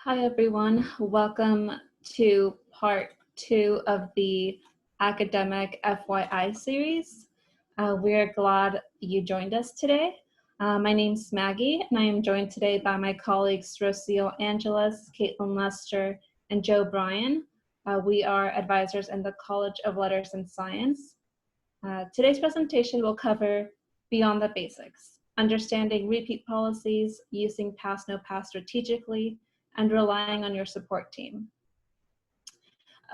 Hi everyone, welcome to part 2 of the academic FYI series. We're glad you joined us today. My name's Maggie and I am joined today by my colleagues Rocio Angeles, Caitlin Lester, and Joe Bryan. We are advisors in the College of Letters and Science. Today's presentation will cover Beyond the Basics, understanding repeat policies, using pass-no pass strategically, and relying on your support team.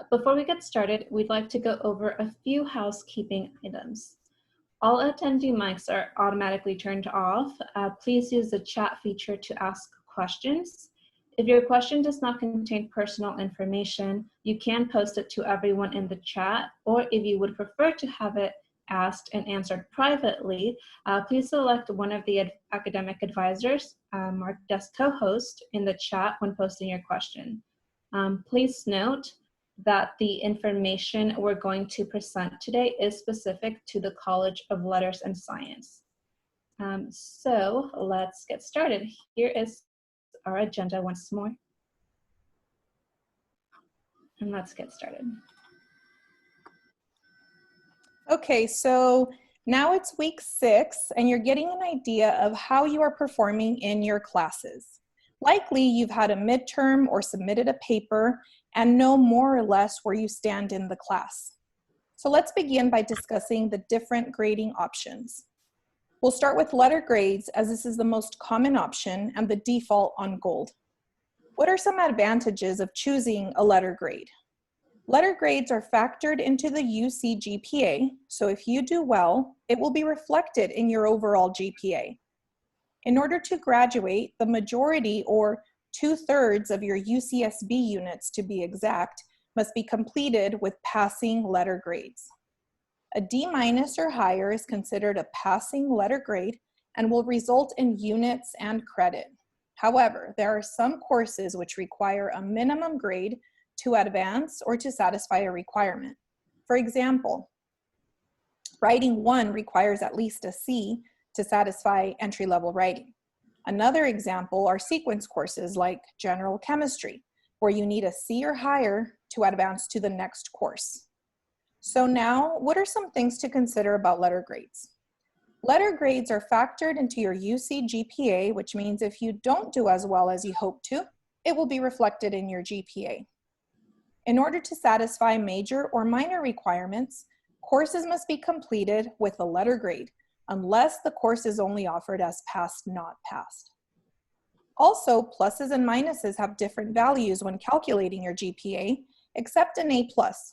Before we get started, we'd like to go over a few housekeeping items. All attendee mics are automatically turned off. Please use the chat feature to ask questions. If your question does not contain personal information, you can post it to everyone in the chat, or if you would prefer to have it asked and answered privately, please select one of the academic advisors marked as co-host in the chat when posting your question. Please note that the information we're going to present today is specific to the College of Letters and Science. So let's get started. Here is our agenda once more. And let's get started. Okay, so now it's week 6 and you're getting an idea of how you are performing in your classes. Likely you've had a midterm or submitted a paper and know more or less where you stand in the class. So let's begin by discussing the different grading options. We'll start with letter grades as this is the most common option and the default on gold. What are some advantages of choosing a letter grade? Letter grades are factored into the UC GPA, so if you do well, it will be reflected in your overall GPA. In order to graduate, the majority or 2/3 of your UCSB units, to be exact, must be completed with passing letter grades. A D- or higher is considered a passing letter grade and will result in units and credit. However, there are some courses which require a minimum grade to advance or to satisfy a requirement. For example, writing 1 requires at least a C to satisfy entry-level writing. Another example are sequence courses like general chemistry, where you need a C or higher to advance to the next course. So now, what are some things to consider about letter grades? Letter grades are factored into your UC GPA, which means if you don't do as well as you hope to, it will be reflected in your GPA. In order to satisfy major or minor requirements, courses must be completed with a letter grade, unless the course is only offered as passed, not passed. Also, pluses and minuses have different values when calculating your GPA, except an A+,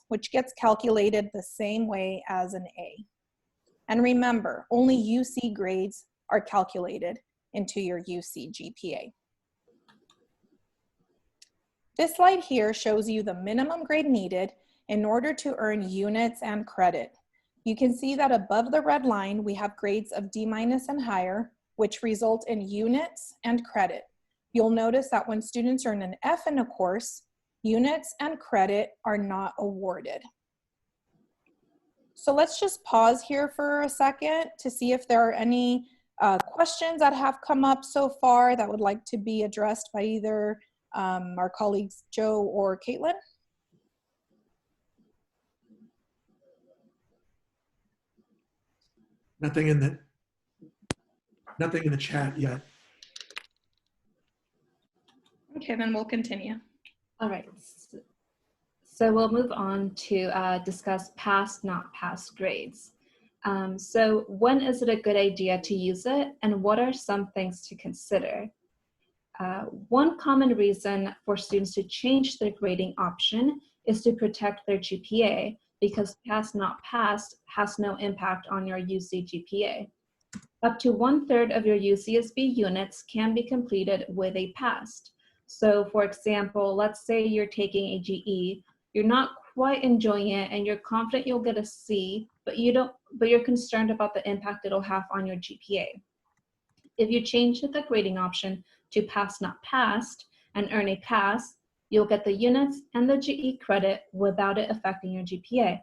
which gets calculated the same way as an A. And remember, only UC grades are calculated into your UC GPA. This slide here shows you the minimum grade needed in order to earn units and credit. You can see that above the red line, we have grades of D- and higher, which result in units and credit. You'll notice that when students earn an F in a course, units and credit are not awarded. So let's just pause here for a second to see if there are any questions that have come up so far that would like to be addressed by either our colleagues Joe or Caitlin. Nothing in the chat yet. Okay, then we'll continue. All right, so we'll move on to discuss pass, not pass grades. So when is it a good idea to use it, and what are some things to consider? One common reason for students to change their grading option is to protect their GPA, because pass not passed has no impact on your UC GPA. Up to 1/3 of your UCSB units can be completed with a passed. So for example, let's say you're taking a GE, you're not quite enjoying it and you're confident you'll get a C, but you're concerned about the impact it'll have on your GPA. If you change the grading option to pass not passed and earn a pass, you'll get the units and the GE credit without it affecting your GPA.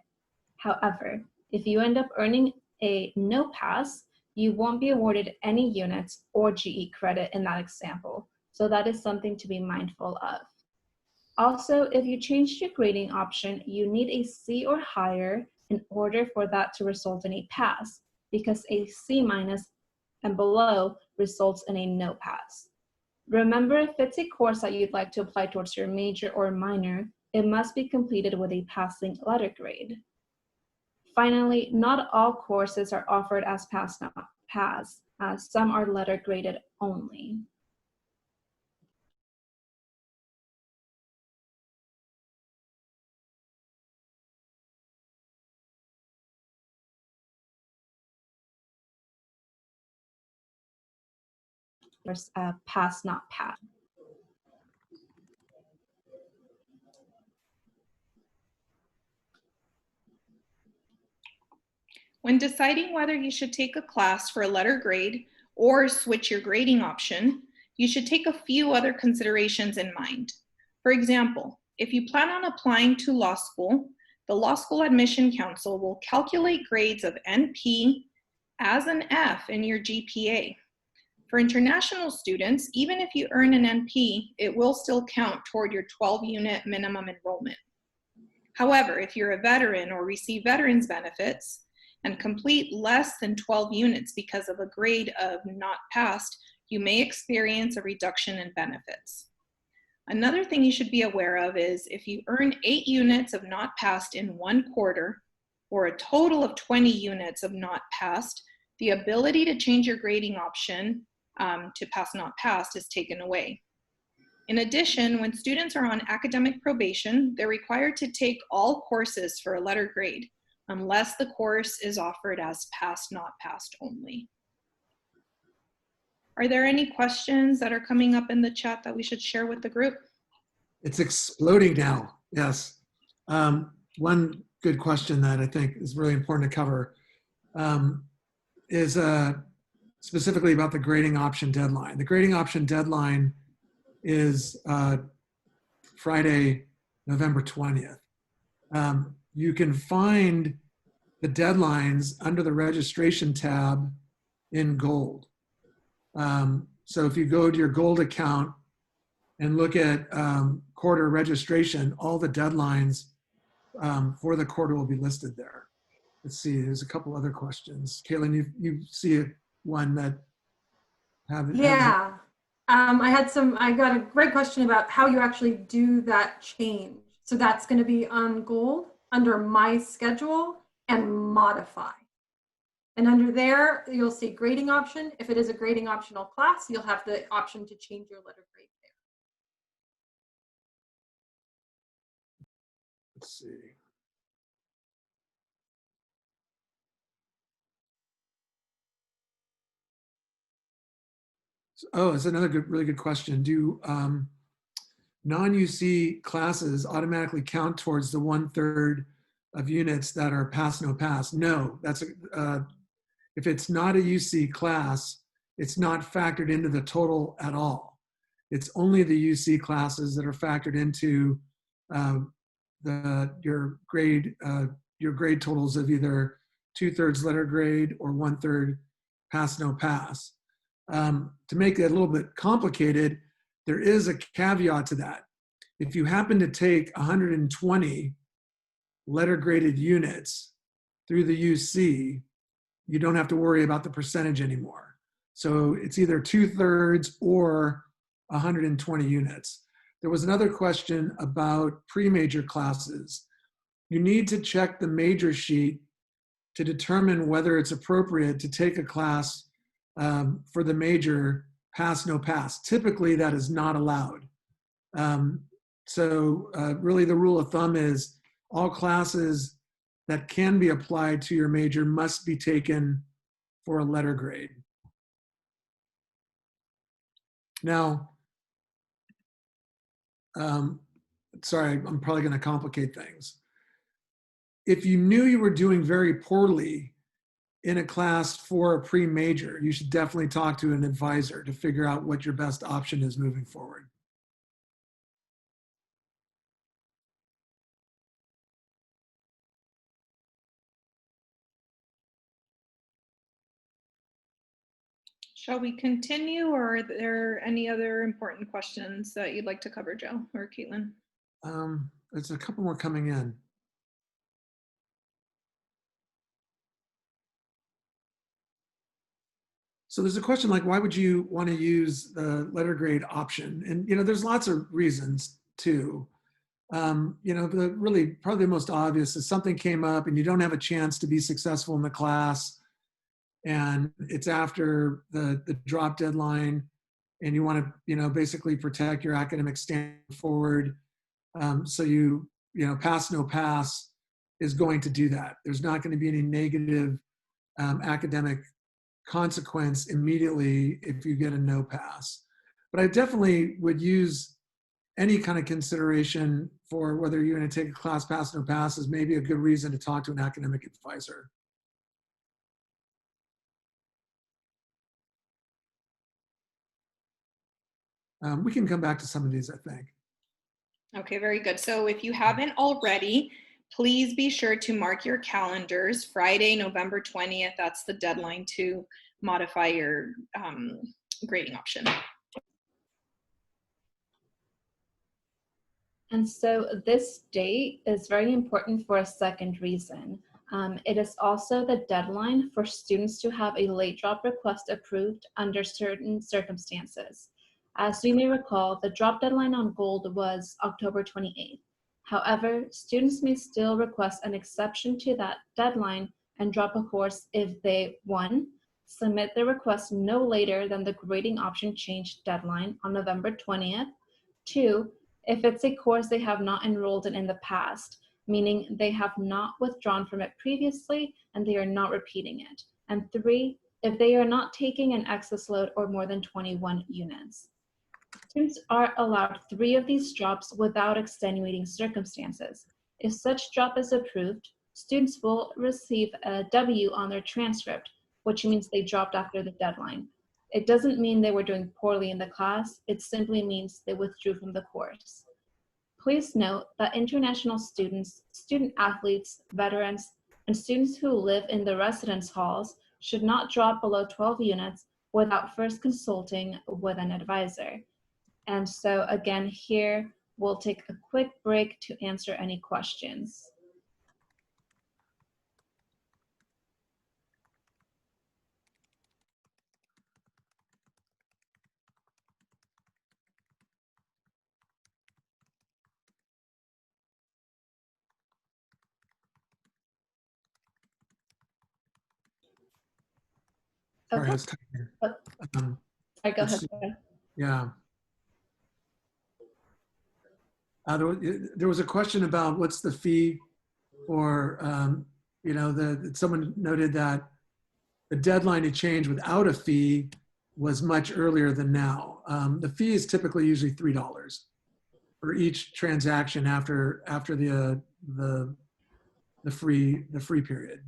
However, if you end up earning a no pass, you won't be awarded any units or GE credit in that example. So that is something to be mindful of. Also, if you change your grading option, you need a C or higher in order for that to result in a pass, because a C minus and below results in a no pass. Remember, if it's a course that you'd like to apply towards your major or minor, it must be completed with a passing letter grade. Finally, not all courses are offered as pass not pass, as some are letter graded only. There's pass not pass. When deciding whether you should take a class for a letter grade or switch your grading option, you should take a few other considerations in mind. For example, if you plan on applying to law school, the Law School Admission Council will calculate grades of NP as an F in your GPA. For international students, even if you earn an NP, it will still count toward your 12-unit minimum enrollment. However, if you're a veteran or receive veterans benefits and complete less than 12 units because of a grade of not passed, you may experience a reduction in benefits. Another thing you should be aware of is if you earn 8 units of not passed in 1 quarter, or a total of 20 units of not passed, the ability to change your grading option to pass not passed is taken away. In addition, when students are on academic probation, they're required to take all courses for a letter grade, unless the course is offered as pass not passed only. Are there any questions that are coming up in the chat that we should share with the group? It's exploding now, yes. One good question that I think is really important to cover is specifically about the grading option deadline. The grading option deadline is Friday, November 20th. You can find the deadlines under the registration tab in gold. So if you go to your gold account and look at quarter registration, all the deadlines for the quarter will be listed there. Let's see, there's a couple other questions. Caitlin, you see one that Yeah. I got a great question about how you actually do that change. So that's going to be on gold under my schedule and modify. And under there, you'll see grading option. If it is a grading optional class, you'll have the option to change your letter grade there. Let's see. Oh, it's another really good question. Do non-UC classes automatically count towards the 1/3 of units that are pass, no pass? No, that's if it's not a UC class, it's not factored into the total at all. It's only the UC classes that are factored into your grade totals of either 2/3 letter grade or 1/3 pass, no pass. To make it a little bit complicated, there is a caveat to that. If you happen to take 120 letter graded units through the UC, you don't have to worry about the percentage anymore. So it's either 2/3 or 120 units. There was another question about pre-major classes. You need to check the major sheet to determine whether it's appropriate to take a class for the major pass, no pass. Typically, that is not allowed. So really the rule of thumb is all classes that can be applied to your major must be taken for a letter grade. Now, sorry, I'm probably going to complicate things. If you knew you were doing very poorly in a class for a pre-major, you should definitely talk to an advisor to figure out what your best option is moving forward. Shall we continue, or are there any other important questions that you'd like to cover, Joe or Caitlin? There's a couple more coming in. So there's a question like, why would you want to use the letter grade option? And, there's lots of reasons too. Probably the most obvious is something came up and you don't have a chance to be successful in the class, and it's after the drop deadline, and you want to, basically protect your academic stand forward. So pass, no pass is going to do that. There's not going to be any negative academic consequence immediately if you get a no pass. But I definitely would use any kind of consideration for whether you're going to take a class pass, no pass is maybe a good reason to talk to an academic advisor. We can come back to some of these, I think. Okay, very good. So if you haven't already, please be sure to mark your calendars. Friday, November 20th, that's the deadline to modify your grading option. And so this date is very important for a second reason. It is also the deadline for students to have a late drop request approved under certain circumstances. As we may recall, the drop deadline on Gold was October 28th. However, students may still request an exception to that deadline and drop a course if they, 1, submit their request no later than the grading option change deadline on November 20th, 2, if it's a course they have not enrolled in the past, meaning they have not withdrawn from it previously and they are not repeating it, and 3, if they are not taking an excess load or more than 21 units. Students are allowed 3 of these drops without extenuating circumstances. If such drop is approved, students will receive a W on their transcript, which means they dropped after the deadline. It doesn't mean they were doing poorly in the class, it simply means they withdrew from the course. Please note that international students, student athletes, veterans, and students who live in the residence halls should not drop below 12 units without first consulting with an advisor. And so again, here we'll take a quick break to answer any questions. Sorry, Okay. I was typing. Sorry, go ahead. Yeah. There was a question about what's the fee for, someone noted that the deadline to change without a fee was much earlier than now. The fee is typically usually $3 for each transaction after the free period.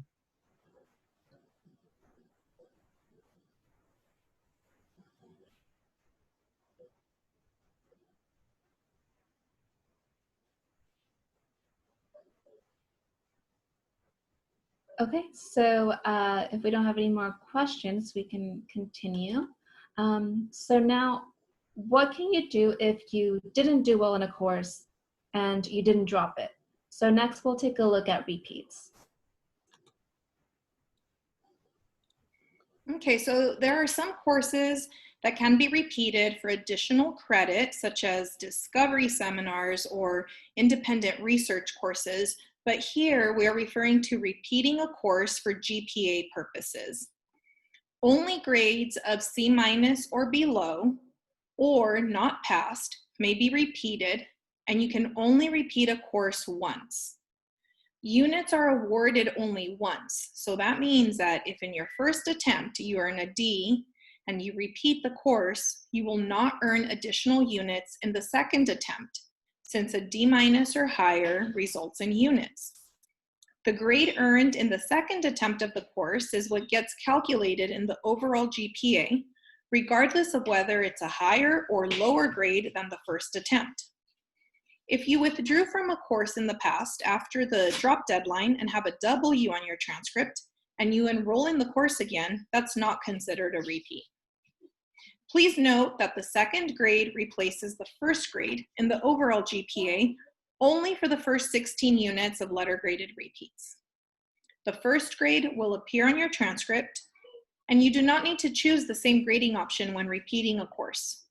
Okay, so if we don't have any more questions, we can continue. So now, what can you do if you didn't do well in a course and you didn't drop it? So next we'll take a look at repeats. Okay, so there are some courses that can be repeated for additional credit, such as discovery seminars or independent research courses. But here we are referring to repeating a course for GPA purposes. Only grades of C- or below, or not passed, may be repeated, and you can only repeat a course once. Units are awarded only once, so that means that if in your first attempt you earn a D and you repeat the course, you will not earn additional units in the second attempt, since a D- or higher results in units. The grade earned in the second attempt of the course is what gets calculated in the overall GPA, regardless of whether it's a higher or lower grade than the first attempt. If you withdrew from a course in the past after the drop deadline and have a W on your transcript, and you enroll in the course again, that's not considered a repeat. Please note that the second grade replaces the first grade in the overall GPA only for the first 16 units of letter graded repeats. The first grade will appear on your transcript, and you do not need to choose the same grading option when repeating a course.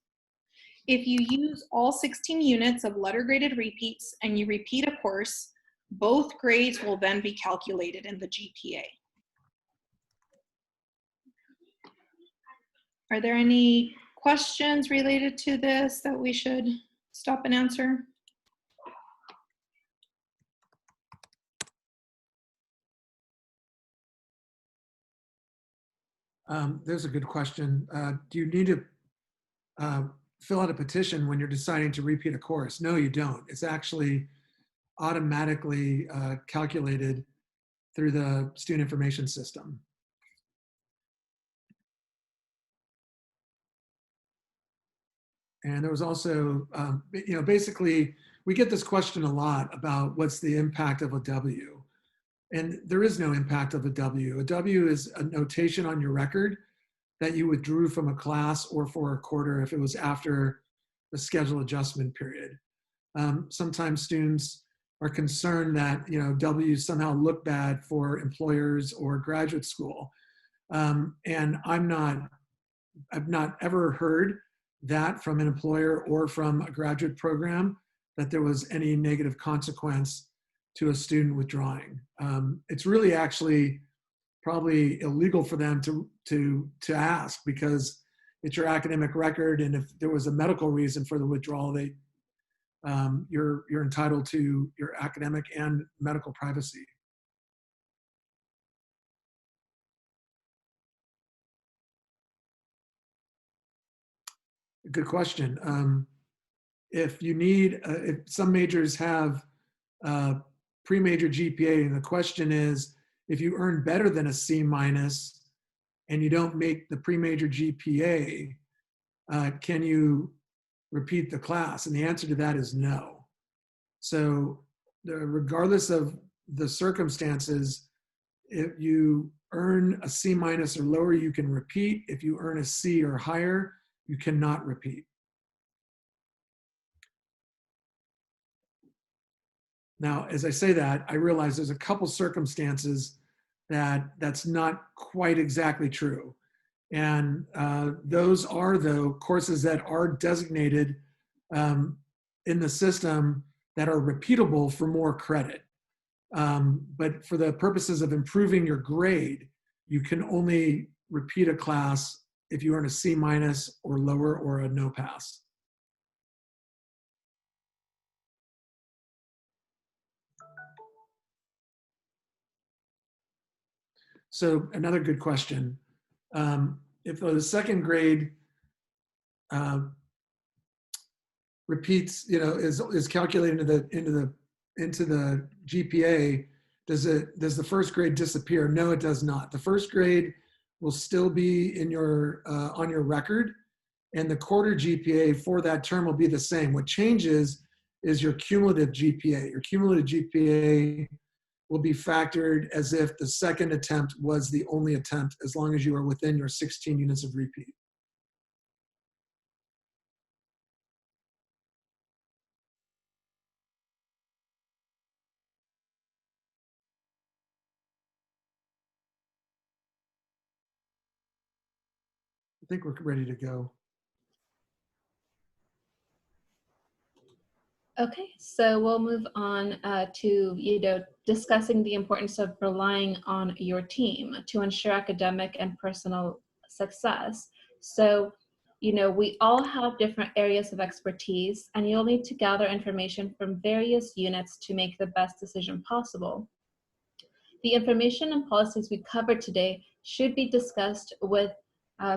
If you use all 16 units of letter graded repeats and you repeat a course, both grades will then be calculated in the GPA. Are there any questions related to this that we should stop and answer? There's a good question. Do you need to fill out a petition when you're deciding to repeat a course? No, you don't. It's actually automatically calculated through the student information system. And there was also, basically, we get this question a lot about what's the impact of a W. And there is no impact of a W. A W is a notation on your record that you withdrew from a class or for a quarter if it was after the schedule adjustment period. Sometimes students are concerned that W's somehow look bad for employers or graduate school. And I've not ever heard that from an employer or from a graduate program that there was any negative consequence to a student withdrawing. It's really actually probably illegal for them to ask, because it's your academic record, and if there was a medical reason for the withdrawal, you're entitled to your academic and medical privacy. Good question. If you need, if some majors have pre-major GPA, and the question is, if you earn better than a C- and you don't make the pre-major GPA, can you repeat the class? And the answer to that is no. So regardless of the circumstances, if you earn a C- or lower, you can repeat. If you earn a C or higher, you cannot repeat. Now, as I say that, I realize there's a couple circumstances that's not quite exactly true. And those are, though, courses that are designated in the system that are repeatable for more credit. But for the purposes of improving your grade, you can only repeat a class if you earn a C- or lower, or a no pass. So another good question. If the second grade repeats, is calculated into the GPA, does the first grade disappear? No, it does not. The first grade will still be in your on your record, and the quarter GPA for that term will be the same. What changes is your cumulative GPA. Your cumulative GPA will be factored as if the second attempt was the only attempt, as long as you are within your 16 units of repeat. I think we're ready to go. Okay, so we'll move on to discussing the importance of relying on your team to ensure academic and personal success. So, we all have different areas of expertise, and you'll need to gather information from various units to make the best decision possible. The information and policies we covered today should be discussed with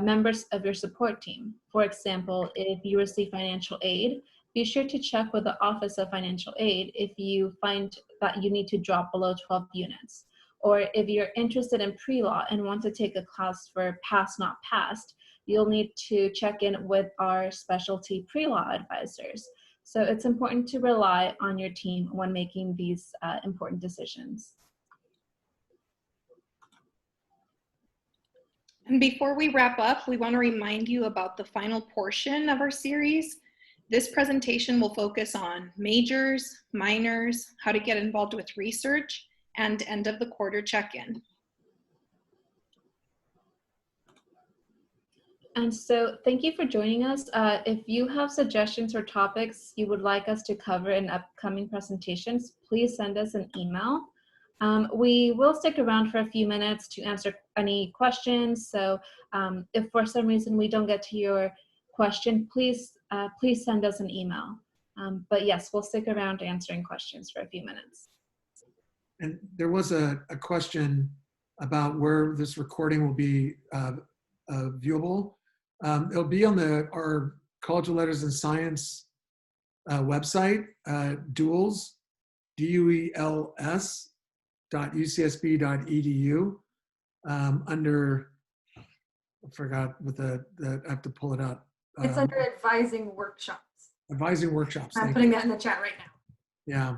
members of your support team. For example, if you receive financial aid, be sure to check with the Office of Financial Aid if you find that you need to drop below 12 units. Or if you're interested in pre-law and want to take a class for pass not passed, you'll need to check in with our specialty pre-law advisors. So it's important to rely on your team when making these important decisions. And before we wrap up, we want to remind you about the final portion of our series. This presentation will focus on majors, minors, how to get involved with research, and end of the quarter check-in. And so thank you for joining us. If you have suggestions or topics you would like us to cover in upcoming presentations, please send us an email. We will stick around for a few minutes to answer any questions. So if for some reason we don't get to your question, please send us an email. But yes, we'll stick around answering questions for a few minutes. And there was a question about where this recording will be viewable. It'll be on our College of Letters and Science website, duels, duels.ucsb.edu, under, I forgot what I have to pull it up. It's under advising workshops. Advising workshops. I'm putting that in the chat right now. Yeah.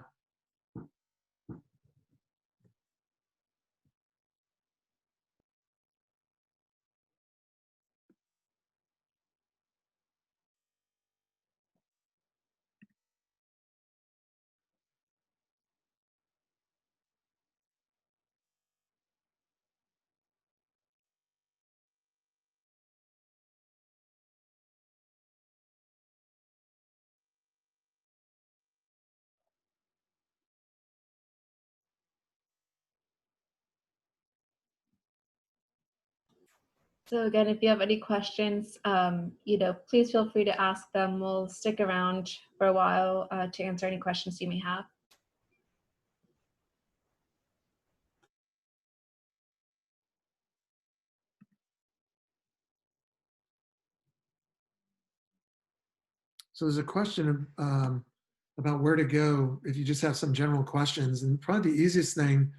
So again, if you have any questions, please feel free to ask them. We'll stick around for a while to answer any questions you may have. So there's a question about where to go if you just have some general questions. And probably the easiest thing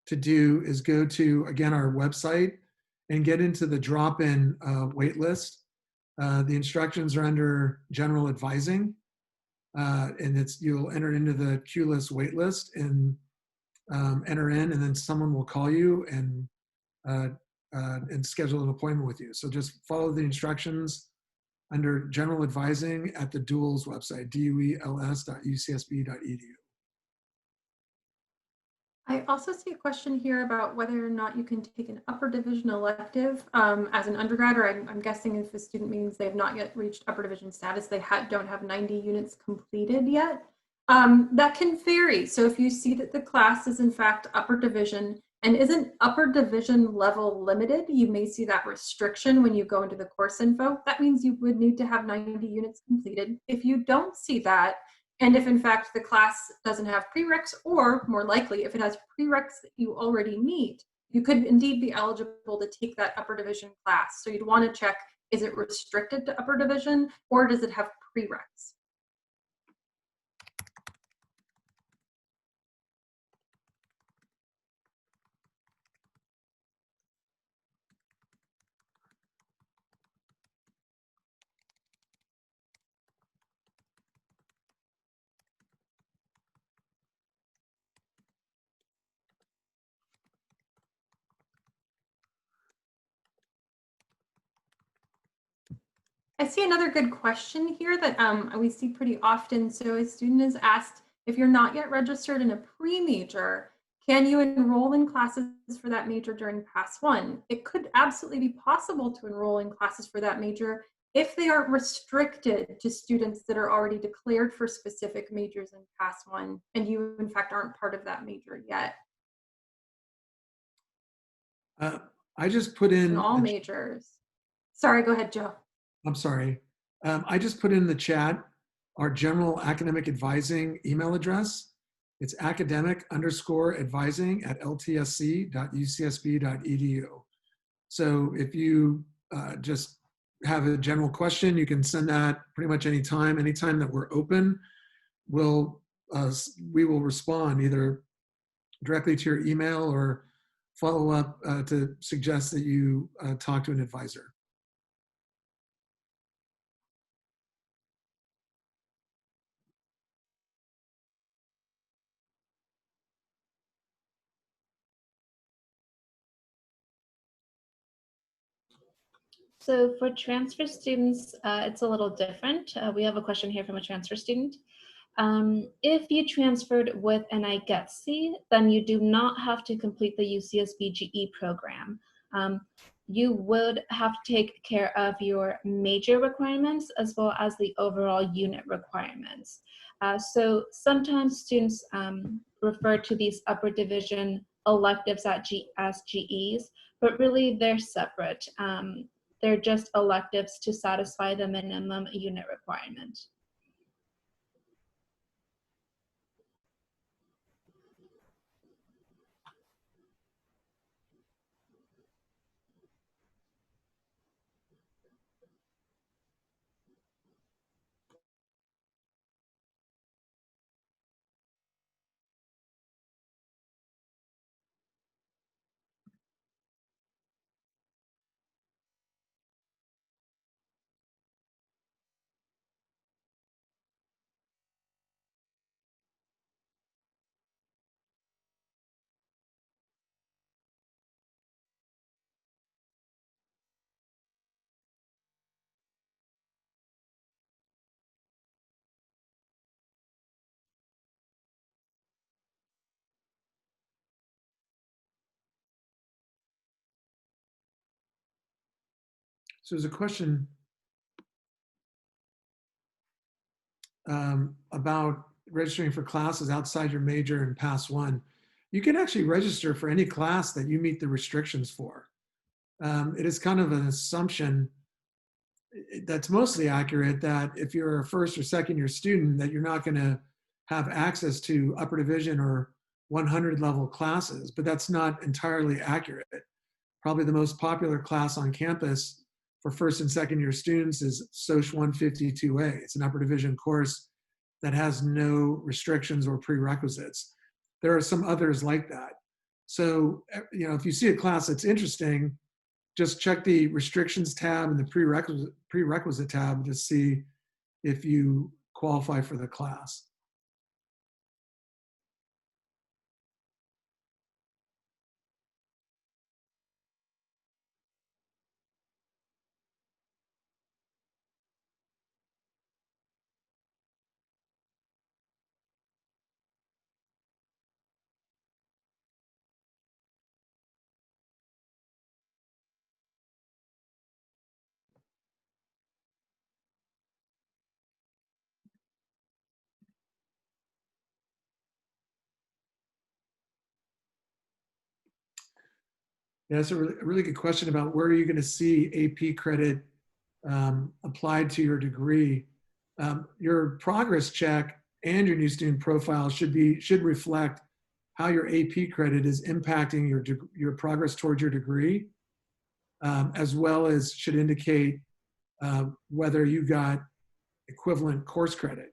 to do is go to, again, our website and get into the drop-in wait list. The instructions are under general advising, and you'll enter into the queue list wait list and enter in, and then someone will call you and schedule an appointment with you. So just follow the instructions under general advising at the duels website, duels.ucsb.edu. I also see a question here about whether or not you can take an upper division elective as an undergrad, or I'm guessing if a student means they have not yet reached upper division status, they don't have 90 units completed yet. That can vary. So if you see that the class is in fact upper division and isn't upper division level limited, you may see that restriction when you go into the course info. That means you would need to have 90 units completed. If you don't see that, and if in fact the class doesn't have prereqs, or more likely, if it has prereqs that you already meet, you could indeed be eligible to take that upper division class. So you'd want to check, is it restricted to upper division, or does it have prereqs? I see another good question here that we see pretty often. So a student is asked, if you're not yet registered in a pre-major, can you enroll in classes for that major during Pass 1? It could absolutely be possible to enroll in classes for that major if they aren't restricted to students that are already declared for specific majors in Pass 1, and you in fact aren't part of that major yet. I just put in all majors. Sorry, go ahead, Joe. I'm sorry. I just put in the chat our general academic advising email address. It's academic_advising@ltsc.ucsb.edu. So if you just have a general question, you can send that pretty much anytime that we're open. We will respond either directly to your email or follow up to suggest that you talk to an advisor. So for transfer students, it's a little different. We have a question here from a transfer student. If you transferred with an IGETC, then you do not have to complete the UCSB GE program. You would have to take care of your major requirements as well as the overall unit requirements. So sometimes students refer to these upper division electives as GEs, but really they're separate. They're just electives to satisfy the minimum unit requirement. So there's a question about registering for classes outside your major in Pass 1. You can actually register for any class that you meet the restrictions for. It is kind of an assumption that's mostly accurate that if you're a first or second year student that you're not going to have access to upper division or 100 level classes, but that's not entirely accurate. Probably the most popular class on campus for first and second year students is SOC 152A. It's an upper division course that has no restrictions or prerequisites. There are some others like that. So, if you see a class that's interesting, just check the restrictions tab and the prerequisite tab to see if you qualify for the class. Yeah, that's a really good question about where are you going to see AP credit applied to your degree. Your progress check and your new student profile should reflect how your AP credit is impacting your progress towards your degree, as well as should indicate whether you got equivalent course credit.